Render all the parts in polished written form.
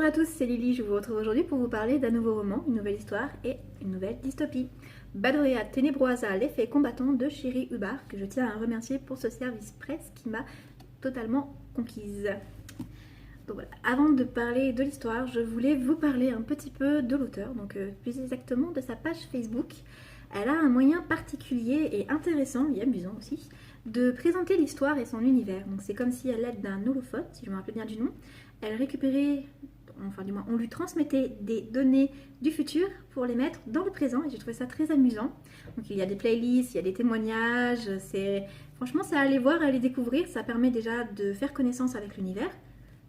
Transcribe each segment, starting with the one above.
Bonjour à tous, c'est Lily, je vous retrouve aujourd'hui pour vous parler d'un nouveau roman, une nouvelle histoire et une nouvelle dystopie. Badorea Tenebrosa, l'effet combattant de Chéri Hubbard, que je tiens à remercier pour ce service presse qui m'a totalement conquise. Donc voilà. Avant de parler de l'histoire, je voulais vous parler un petit peu de l'auteur, donc plus exactement de sa page Facebook. Elle a un moyen particulier et intéressant, et amusant aussi, de présenter l'histoire et son univers. Donc c'est comme si à l'aide d'un holophone, si je me rappelle bien du nom, elle récupérait, enfin du moins on lui transmettait des données du futur pour les mettre dans le présent et j'ai trouvé ça très amusant. Donc il y a des playlists, il y a des témoignages, franchement c'est à aller voir, à aller découvrir, ça permet déjà de faire connaissance avec l'univers,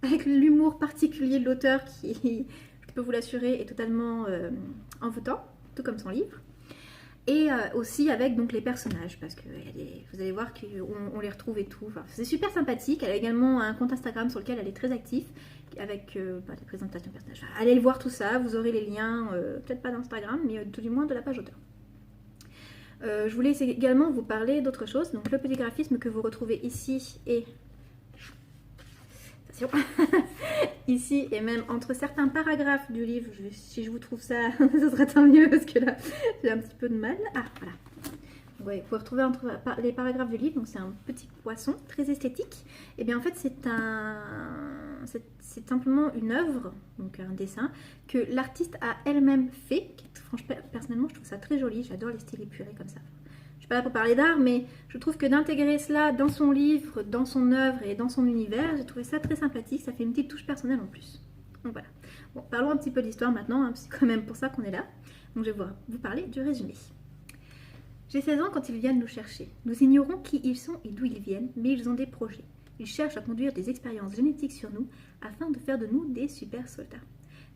avec l'humour particulier de l'auteur qui, je peux vous l'assurer, est totalement envoûtant, tout comme son livre. Et aussi avec donc les personnages, parce que vous allez voir qu'on les retrouve et tout. Enfin, c'est super sympathique. Elle a également un compte Instagram sur lequel elle est très active, avec des présentations de personnages. Enfin, allez le voir tout ça, vous aurez les liens, peut-être pas d'Instagram, mais tout du moins de la page auteur. Je voulais également vous parler d'autre chose. Donc le petit graphisme que vous retrouvez ici et ici et même entre certains paragraphes du livre, si je vous trouve ça, ce serait tant mieux parce que là j'ai un petit peu de mal. Ah voilà. Ouais, vous pouvez retrouver entre les paragraphes du livre, donc c'est un petit poisson très esthétique. Et bien en fait c'est simplement une œuvre, donc un dessin, que l'artiste a elle-même fait. Franchement, personnellement je trouve ça très joli, j'adore les styles épurés comme ça. Je suis pas là pour parler d'art, mais je trouve que d'intégrer cela dans son livre, dans son œuvre et dans son univers, j'ai trouvé ça très sympathique, ça fait une petite touche personnelle en plus. Donc voilà. Bon, parlons un petit peu d'histoire maintenant, hein, c'est quand même pour ça qu'on est là. Donc je vais vous parler du résumé. J'ai 16 ans quand ils viennent nous chercher. Nous ignorons qui ils sont et d'où ils viennent, mais ils ont des projets. Ils cherchent à conduire des expériences génétiques sur nous afin de faire de nous des super soldats.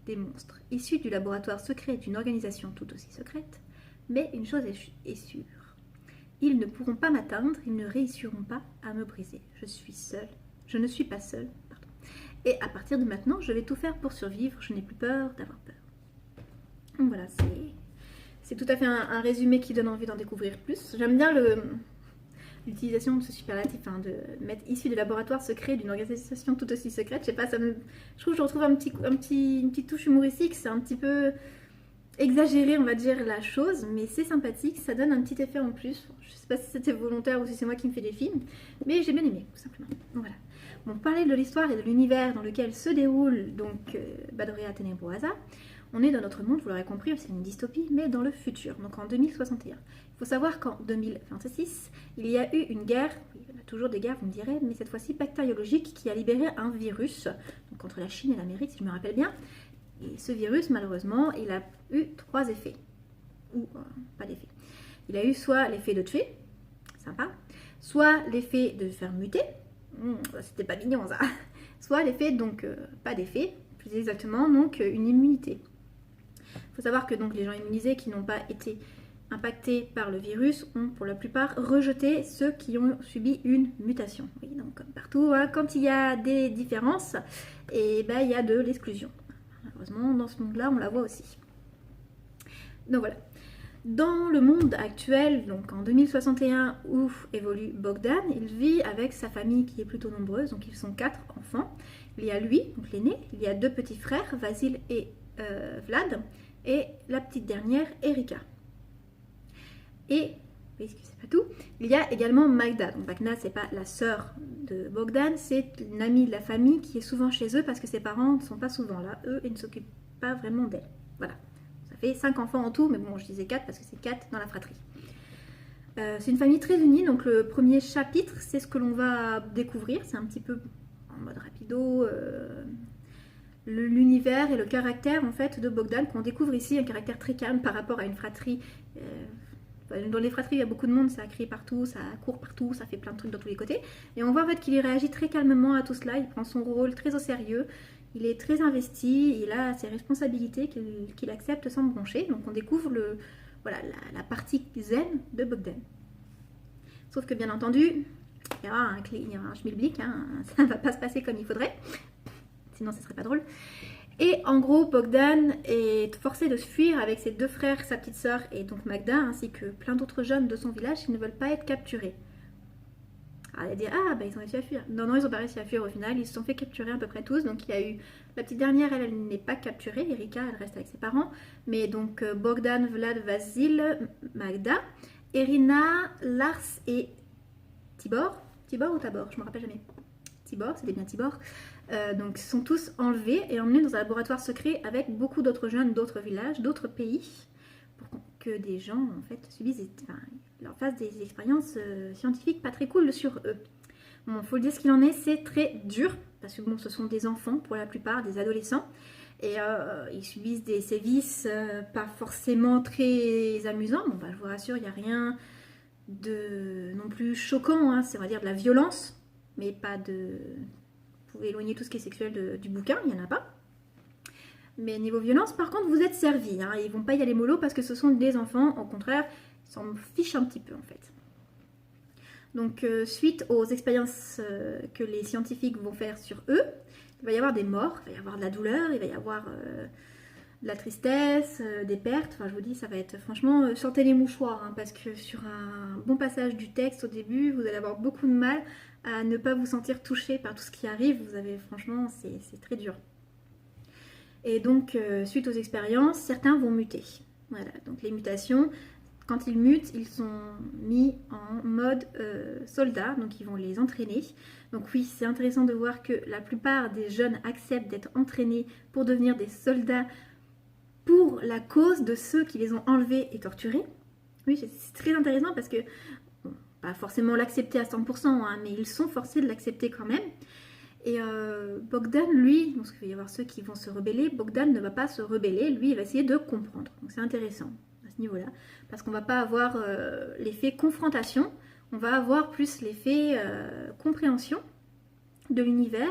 Des monstres, issus du laboratoire secret d'une organisation tout aussi secrète. Mais une chose est sûre. Ils ne pourront pas m'atteindre, ils ne réussiront pas à me briser. Je suis seule. Je ne suis pas seule. Pardon. Et à partir de maintenant, je vais tout faire pour survivre. Je n'ai plus peur d'avoir peur. Donc voilà, c'est tout à fait un résumé qui donne envie d'en découvrir plus. J'aime bien l'utilisation de ce superlatif, hein, de mettre issu du laboratoire secret d'une organisation tout aussi secrète. Je sais pas, je trouve que je retrouve une petite touche humoristique. C'est un petit peu exagérer, on va dire, la chose, mais c'est sympathique, ça donne un petit effet en plus. Je sais pas si c'était volontaire ou si c'est moi qui me fais des films, mais j'ai bien aimé, tout simplement. Donc voilà. Bon, parler de l'histoire et de l'univers dans lequel se déroule donc Badorea Tenebrosa, on est dans notre monde, vous l'aurez compris, c'est une dystopie, mais dans le futur, donc en 2061. Il faut savoir qu'en 2026, il y a eu une guerre, il y en a toujours des guerres, vous me direz, mais cette fois-ci bactériologique, qui a libéré un virus, donc entre la Chine et l'Amérique, si je me rappelle bien. Et ce virus, malheureusement, il a eu 3 effets. Ou pas d'effet. Il a eu soit l'effet de tuer, sympa, soit l'effet de faire muter, c'était pas mignon ça, soit l'effet, donc pas d'effet, plus exactement, donc une immunité. Il faut savoir que donc, les gens immunisés qui n'ont pas été impactés par le virus ont pour la plupart rejeté ceux qui ont subi une mutation. Oui, donc comme partout, hein, quand il y a des différences, et ben, il y a de l'exclusion. Malheureusement, dans ce monde-là, on la voit aussi. Donc voilà. Dans le monde actuel, donc en 2061, où évolue Bogdan, il vit avec sa famille qui est plutôt nombreuse, donc ils sont 4 enfants. Il y a lui, donc l'aîné, il y a 2 petits frères, Vasil et Vlad, et la petite dernière, Erika. Et, puisque c'est pas tout, il y a également Magda. Donc Magda, c'est pas la sœur de Bogdan, c'est une amie de la famille qui est souvent chez eux parce que ses parents ne sont pas souvent là. Eux, ils ne s'occupent pas vraiment d'elle. Voilà. Ça fait 5 enfants en tout, mais bon, je disais 4 parce que c'est 4 dans la fratrie. C'est une famille très unie, donc le premier chapitre, c'est ce que l'on va découvrir. C'est un petit peu en mode rapido, l'univers et le caractère en fait de Bogdan, qu'on découvre ici, un caractère très calme par rapport à une fratrie. Dans les fratries, il y a beaucoup de monde, ça crie partout, ça court partout, ça fait plein de trucs dans tous les côtés. Et on voit en fait qu'il réagit très calmement à tout cela, il prend son rôle très au sérieux, il est très investi, il a ses responsabilités qu'il accepte sans broncher. Donc on découvre la partie zen de Bogdan. Sauf que bien entendu, il y aura un schmilblick, hein, ça ne va pas se passer comme il faudrait, sinon ce serait pas drôle. Et en gros, Bogdan est forcé de se fuir avec ses 2 frères, sa petite sœur et donc Magda, ainsi que plein d'autres jeunes de son village qui ne veulent pas être capturés. à dire ah bah ils ont réussi à fuir. Non, non, ils ont pas réussi à fuir au final, ils se sont fait capturer à peu près tous. Donc il y a eu la petite dernière, elle n'est pas capturée, Erika, elle reste avec ses parents. Mais donc Bogdan, Vlad, Vasil, Magda, Irina, Lars et Tibor. Tibor ou Tabor, je me rappelle jamais. Tibor, c'était bien Tibor. Donc sont tous enlevés et emmenés dans un laboratoire secret avec beaucoup d'autres jeunes d'autres villages, d'autres pays, pour que des gens en fait subissent, leur fassent des expériences scientifiques pas très cool sur eux. Bon, faut le dire ce qu'il en est, c'est très dur parce que bon, ce sont des enfants pour la plupart, des adolescents, et ils subissent des sévices pas forcément très amusants. Bon, bah, je vous rassure, il n'y a rien de non plus choquant, hein. C'est on va dire de la violence, mais pas de. Vous pouvez éloigner tout ce qui est sexuel du bouquin, il n'y en a pas. Mais niveau violence, par contre, vous êtes servis. Hein. Ils vont pas y aller mollo parce que ce sont des enfants. Au contraire, ils s'en fichent un petit peu en fait. Donc, suite aux expériences que les scientifiques vont faire sur eux, il va y avoir des morts, il va y avoir de la douleur, il va y avoir de la tristesse, des pertes. Enfin, je vous dis, ça va être franchement, sortez les mouchoirs. Hein, parce que sur un bon passage du texte au début, vous allez avoir beaucoup de mal à ne pas vous sentir touché par tout ce qui arrive. Vous avez, franchement, c'est très dur. Et donc, suite aux expériences, certains vont muter. Voilà, donc les mutations, quand ils mutent, ils sont mis en mode soldat, donc ils vont les entraîner. Donc oui, c'est intéressant de voir que la plupart des jeunes acceptent d'être entraînés pour devenir des soldats pour la cause de ceux qui les ont enlevés et torturés. Oui, c'est très intéressant parce que, bon, pas forcément l'accepter à 100%, hein, mais ils sont forcés de l'accepter quand même. Et Bogdan, lui, parce qu'il va y avoir ceux qui vont se rebeller, Bogdan ne va pas se rebeller, lui, il va essayer de comprendre. Donc c'est intéressant à ce niveau-là, parce qu'on ne va pas avoir l'effet confrontation, on va avoir plus l'effet compréhension de l'univers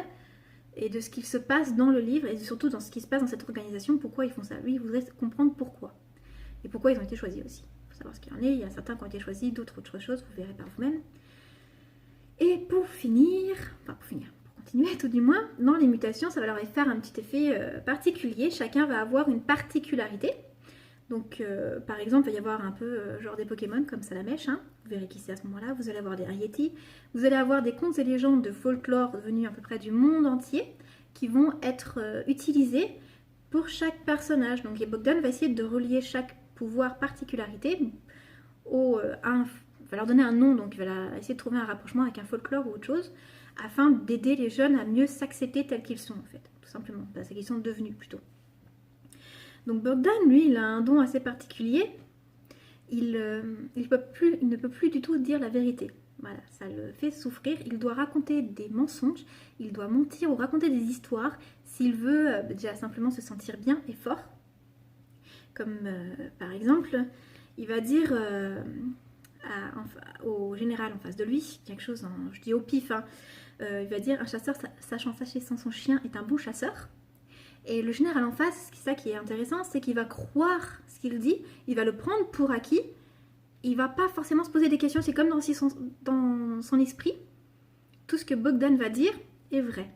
et de ce qu'il se passe dans le livre, et surtout dans ce qui se passe dans cette organisation, pourquoi ils font ça. Lui, il voudrait comprendre pourquoi, et pourquoi ils ont été choisis aussi. Il faut savoir ce qu'il y en est, il y a certains qui ont été choisis, d'autres autre chose, vous verrez par vous-même. Et pour finir, continuer tout du moins, dans les mutations, ça va leur faire un petit effet particulier. Chacun va avoir une particularité. Donc, par exemple, il va y avoir un peu genre des Pokémon comme Salamèche. Hein. Vous verrez qui c'est à ce moment-là. Vous allez avoir des Arieti. Vous allez avoir des contes et légendes de folklore venus à peu près du monde entier qui vont être utilisés pour chaque personnage. Donc, Bogdan va essayer de relier chaque pouvoir particularité il va leur donner un nom, donc il va essayer de trouver un rapprochement avec un folklore ou autre chose, afin d'aider les jeunes à mieux s'accepter tels qu'ils sont, en fait, tout simplement, parce qu'ils sont devenus plutôt. Donc Bogdan, lui, il a un don assez particulier, il ne peut plus du tout dire la vérité. Voilà, ça le fait souffrir, il doit raconter des mensonges, il doit mentir ou raconter des histoires, s'il veut déjà simplement se sentir bien et fort. Comme par exemple, il va dire au général en face de lui, quelque chose, je dis au pif, hein, il va dire un chasseur sachant chasser sans son chien est un bon chasseur. Et le général en face, c'est ça qui est intéressant, c'est qu'il va croire ce qu'il dit, il va le prendre pour acquis, il va pas forcément se poser des questions, c'est comme dans son esprit, tout ce que Bogdan va dire est vrai.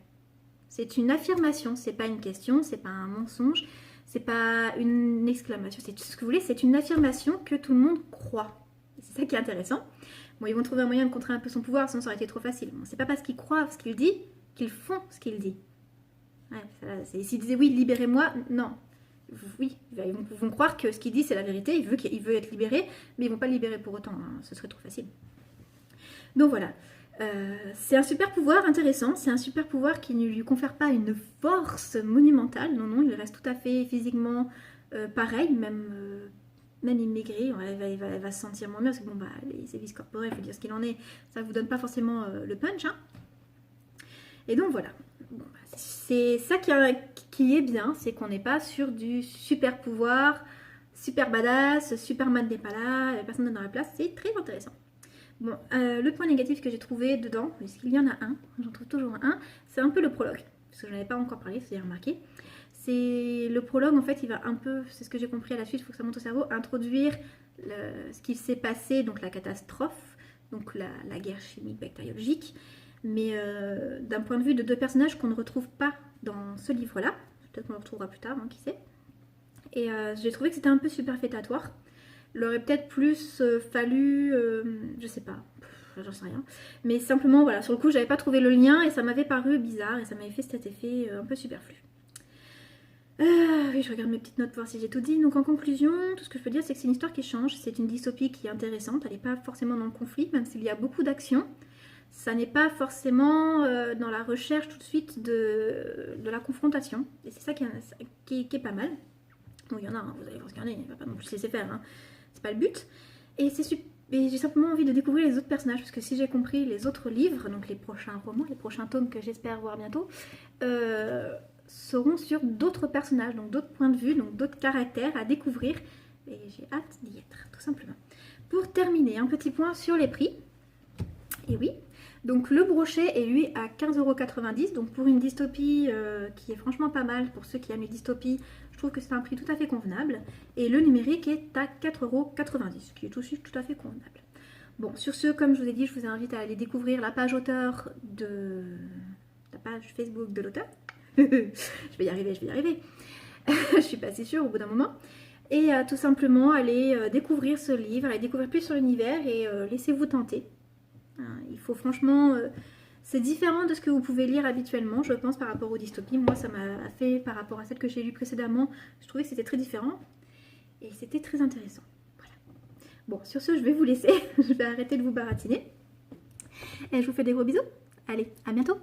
C'est une affirmation, c'est pas une question, c'est pas un mensonge, c'est pas une exclamation, c'est ce que vous voulez, c'est une affirmation que tout le monde croit. C'est ça qui est intéressant. Bon, ils vont trouver un moyen de contrer un peu son pouvoir, sinon ça aurait été trop facile. Bon, c'est pas parce qu'ils croient ce qu'il dit qu'ils font ce qu'il dit. Ouais, s'ils disaient oui, libérez-moi, non. Oui, ils vont croire que ce qu'il dit c'est la vérité, il veut être libéré, mais ils vont pas le libérer pour autant, hein, ce serait trop facile. Donc voilà, c'est un super pouvoir intéressant, c'est un super pouvoir qui ne lui confère pas une force monumentale, non, il reste tout à fait physiquement pareil, même immigré, elle va se sentir moins bien, parce que bon, bah, les sévices corporels, il faut dire ce qu'il en est, ça ne vous donne pas forcément le punch. Hein. Et donc voilà, bon, bah, c'est ça qui est bien, c'est qu'on n'est pas sur du super pouvoir, super badass, Superman n'est pas là, personne n'est dans la place, c'est très intéressant. Bon, le point négatif que j'ai trouvé dedans, puisqu'il y en a un, j'en trouve toujours un, c'est un peu le prologue, parce que je n'en avais pas encore parlé, vous avez remarqué. C'est le prologue, en fait, il va un peu, c'est ce que j'ai compris à la suite, il faut que ça monte au cerveau, introduire ce qui s'est passé, donc la catastrophe, donc la guerre chimique bactériologique, mais d'un point de vue de deux personnages qu'on ne retrouve pas dans ce livre-là, peut-être qu'on le retrouvera plus tard, hein, qui sait. Et j'ai trouvé que c'était un peu superfétatoire. Il aurait peut-être plus fallu, je sais pas, enfin j'en sais rien. Mais simplement, voilà, sur le coup, j'avais pas trouvé le lien et ça m'avait paru bizarre et ça m'avait fait cet effet un peu superflu. Oui, je regarde mes petites notes pour voir si j'ai tout dit. Donc en conclusion, tout ce que je peux dire, c'est que c'est une histoire qui change. C'est une dystopie qui est intéressante. Elle n'est pas forcément dans le conflit, même s'il y a beaucoup d'action. Ça n'est pas forcément dans la recherche tout de suite de la confrontation. Et c'est ça qui est pas mal. Bon, il y en a, hein, vous allez vous regarder, il ne va pas non plus se laisser faire. Hein. C'est pas le but. Et j'ai simplement envie de découvrir les autres personnages. Parce que si j'ai compris, les autres livres, donc les prochains romans, les prochains tomes que j'espère voir bientôt, seront sur d'autres personnages, donc d'autres points de vue, donc d'autres caractères à découvrir. Et j'ai hâte d'y être, tout simplement. Pour terminer, un petit point sur les prix. Et oui, donc le brochet est lui à 15,90 €. Donc pour une dystopie qui est franchement pas mal, pour ceux qui aiment les dystopies, je trouve que c'est un prix tout à fait convenable. Et le numérique est à 4,90 €, ce qui est aussi tout à fait convenable. Bon, sur ce, comme je vous ai dit, je vous invite à aller découvrir la page auteur de... la page Facebook de l'auteur. Je vais y arriver. Je suis pas si sûre au bout d'un moment. Et tout simplement aller découvrir ce livre, aller découvrir plus sur l'univers et laissez-vous tenter. Il faut franchement... c'est différent de ce que vous pouvez lire habituellement, je pense, par rapport aux dystopies. Moi, ça m'a fait, par rapport à celle que j'ai lue précédemment, je trouvais que c'était très différent. Et c'était très intéressant. Voilà. Bon, sur ce, je vais vous laisser. Je vais arrêter de vous baratiner. Et je vous fais des gros bisous. Allez, à bientôt.